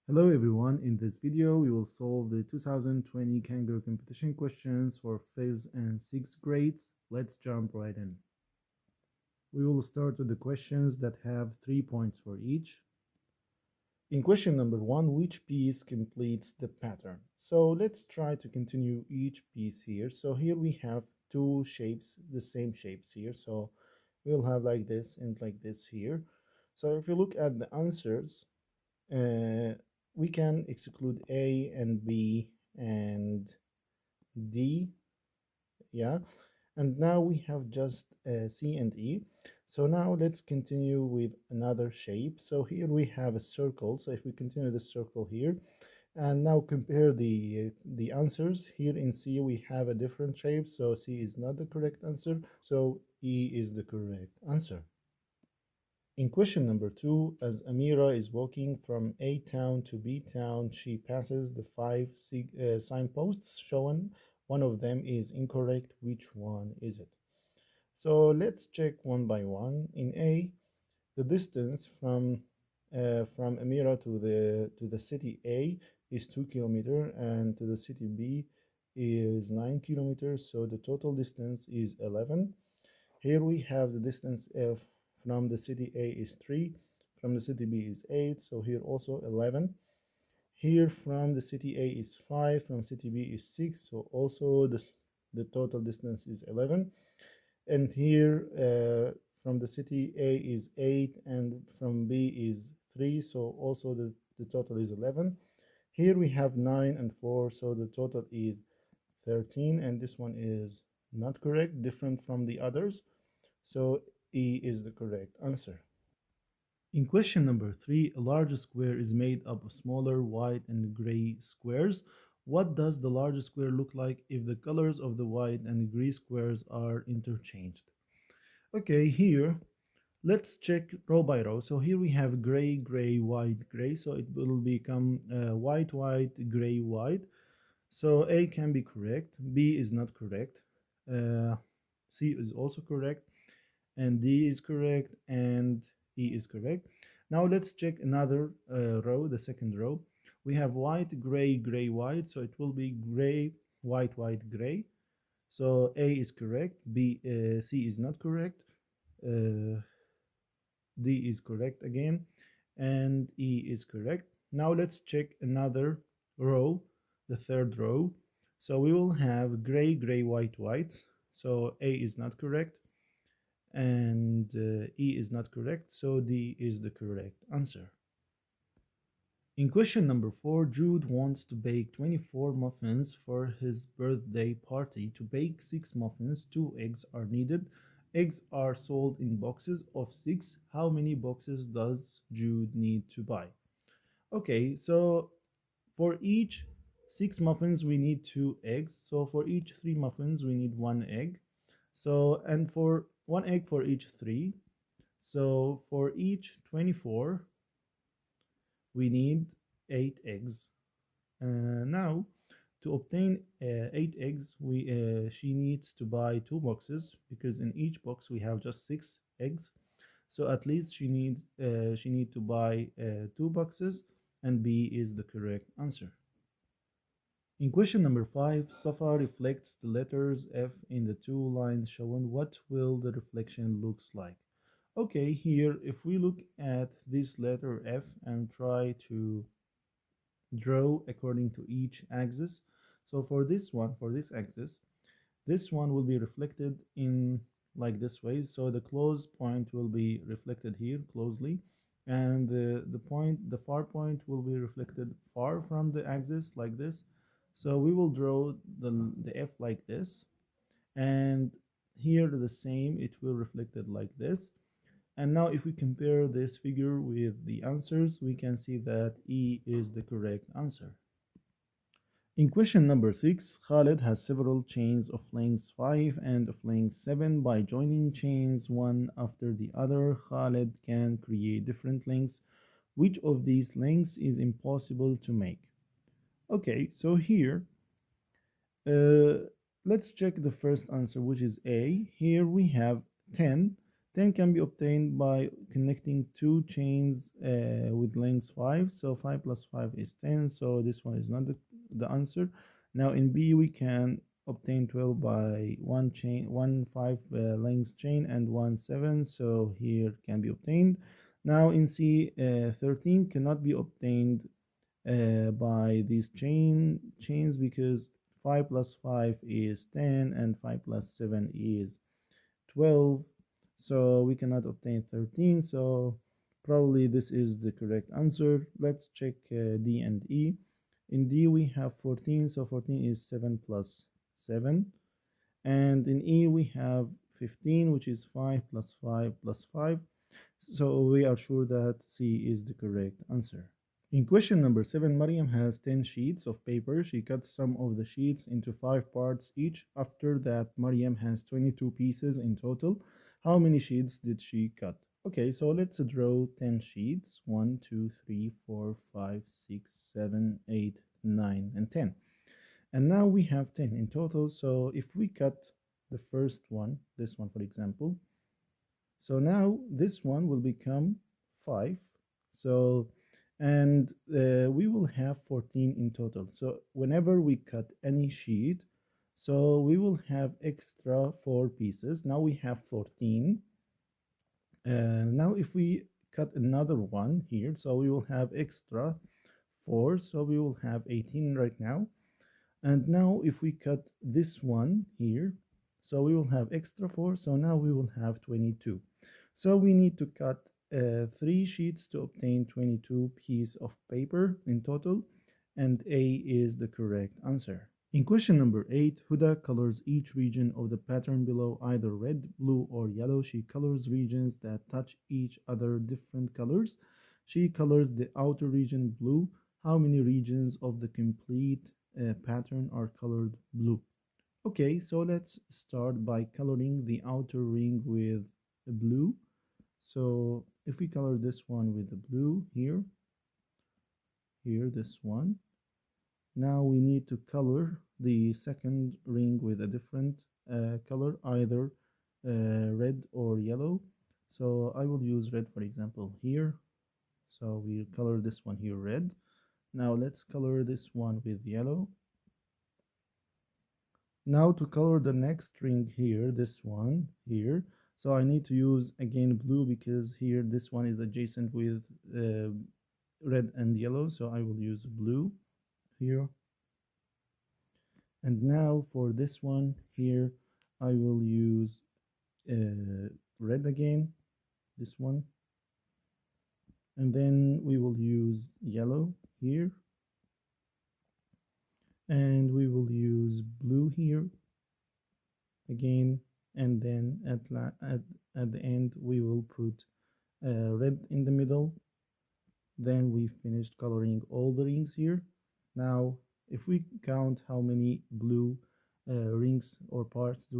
Hello everyone, in this video we will solve the 2020 Kangaroo competition questions for 5th and 6th grades. Let's jump right in. We will start with the questions that have 3 points for each. In question number 1, which piece completes the pattern? So let's try to continue each piece here. So here we have two shapes, the same shapes here. So we'll have like this and like this here. So if you look at the answers, uh, we can exclude A and B and D, yeah, and now we have just C and E. So now let's continue with another shape. So here we have a circle. So if we continue the circle here and now compare the answers, here in C we have a different shape, so C is not the correct answer, so E is the correct answer. In question number 2, as Amira is walking from A town to B town, she passes the five signposts shown. One of them is incorrect. Which one is it? So let's check one by one. In A, the distance from Amira to the city A is 2 kilometers, and to the city B is 9 kilometers. So the total distance is 11. Here we have the distance from the city A is 3, from the city B is 8, so here also 11. Here from the city A is 5, from city B is 6, so also the total distance is 11. And here from the city A is 8 and from B is 3, so also the total is 11. Here we have 9 and 4, so the total is 13, and this one is not correct, different from the others. So E is the correct answer. In question number 3, a large square is made up of smaller white and gray squares. What does the large square look like if the colors of the white and gray squares are interchanged? Okay, here let's check row by row. So here we have gray, gray, white, gray. So it will become white, white, gray, white. So A can be correct, B is not correct, uh, C is also correct, and D is correct, and E is correct. Now let's check another row, the second row. We have white, gray, gray, white, so it will be gray, white, white, gray. So A is correct, C is not correct, uh, D is correct again, and E is correct. Now let's check another row, the third row. So we will have gray, gray, white, white. So A is not correct, and E is not correct, so D is the correct answer. In question number 4, Jude wants to bake 24 muffins for his birthday party. To bake 6 muffins, 2 eggs are needed. Eggs are sold in boxes of 6. How many boxes does Jude need to buy? Okay, so for each 6 muffins, we need 2 eggs. So for each 3 muffins, we need 1 egg. So, and for 1 egg for each 3. So for each 24, we need 8 eggs. Now, to obtain 8 eggs, she needs to buy 2 boxes because in each box we have just 6 eggs. So at least she need to buy 2 boxes, and B is the correct answer. In question number 5, Safa reflects the letters F in the 2 lines shown. What will the reflection looks like? Okay, here if we look at this letter F and try to draw according to each axis. So for this one, for this axis, this one will be reflected in like this way. So the close point will be reflected here closely, and the far point will be reflected far from the axis like this. So we will draw the F like this, and here the same, it will reflected like this. And now if we compare this figure with the answers, we can see that E is the correct answer. In question number 6, Khalid has several chains of length 5 and of length 7. By joining chains one after the other, Khalid can create different lengths. Which of these lengths is impossible to make? Okay, so here, uh, let's check the first answer, which is A. Here we have 10. 10 can be obtained by connecting two chains with length 5. So 5 plus 5 is 10. So this one is not the answer. Now in B, we can obtain 12 by one chain, one 5 length chain and one 7. So here can be obtained. Now in C, 13 cannot be obtained by these chains because 5 plus 5 is 10 and 5 plus 7 is 12, so we cannot obtain 13, so probably this is the correct answer. Let's check D and E. In D we have 14, so 14 is 7 plus 7, and in E we have 15, which is 5 plus 5 plus 5, so we are sure that C is the correct answer. In question number 7, Mariam has 10 sheets of paper. She cuts some of the sheets into 5 parts each. After that, Mariam has 22 pieces in total. How many sheets did she cut? Okay, so let's draw 10 sheets. 1, 2, 3, 4, 5, 6, 7, 8, 9, and 10. And now we have 10 in total. So if we cut the first one, this one for example, so now this one will become 5. So, and we will have 14 in total. So whenever we cut any sheet, so we will have extra 4 pieces. Now we have 14. Now if we cut another one here, so we will have extra 4. So we will have 18 right now. And now if we cut this one here, so we will have extra 4. So now we will have 22. So we need to cut 3 sheets to obtain 22 pieces of paper in total, and A is the correct answer. In question number 8, Huda colors each region of the pattern below either red, blue, or yellow. She colors regions that touch each other different colors. She colors the outer region blue. How many regions of the complete pattern are colored blue? Okay, so let's start by coloring the outer ring with blue. So if we color this one with the blue here, this one. Now we need to color the second ring with a different color, either red or yellow. So I will use red, for example, here. So we color this one here red. Now let's color this one with yellow. Now to color the next ring here, this one here, so I need to use again blue because here this one is adjacent with red and yellow, so I will use blue here. And now for this one here, I will use red again, this one. And then we will use yellow here. And we will use blue here again, and then at the end we will put red in the middle. Then we finished coloring all the rings here. Now if we count how many blue rings or parts do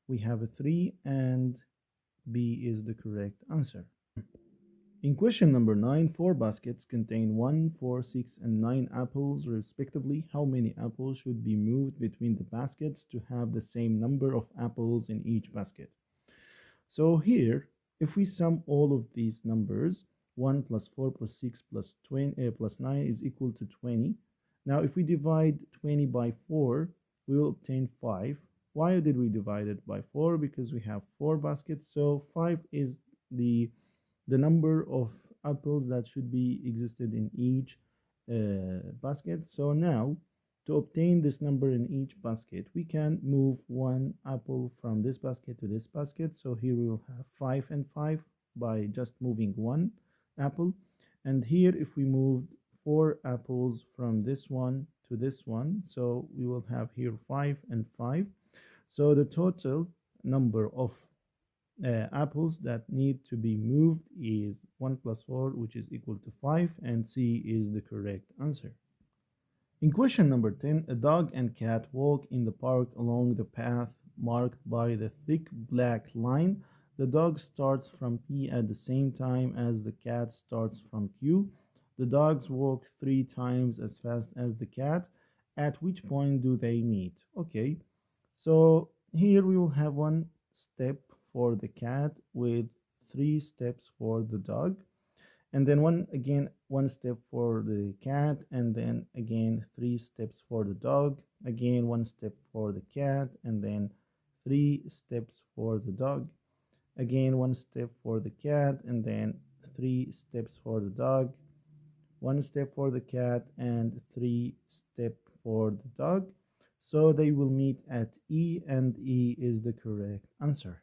we have a 3, and B is the correct answer. In question number 9, 4 baskets contain 1, 4, 6, and 9 apples respectively. How many apples should be moved between the baskets to have the same number of apples in each basket? So here, if we sum all of these numbers, 1 plus 4 plus 6 plus 20 plus 9 is equal to 20. Now if we divide 20 by 4, we will obtain 5. Why did we divide it by 4? Because we have 4 baskets, so 5 is the number of apples that should be existed in each basket. So now to obtain this number in each basket, we can move one apple from this basket to this basket. So here we will have 5 and 5 by just moving one apple. And here if we moved 4 apples from this one to this one, so we will have here 5 and 5. So the total number of apples that need to be moved is 1 plus 4, which is equal to 5, and C is the correct answer. In question number 10, a dog and cat walk in the park along the path marked by the thick black line. The dog starts from P at the same time as the cat starts from Q. The dogs walk 3 times as fast as the cat. At which point do they meet? Okay, so here we will have one step for the cat with 3 steps for the dog, and then one step for the cat, and then again 3 steps for the dog, again 1 step for the cat, and then 3 steps for the dog, again 1 step for the cat, and then 3 steps for the dog, 1 step for the cat, and 3 step for the dog. So they will meet at E, and E is the correct answer.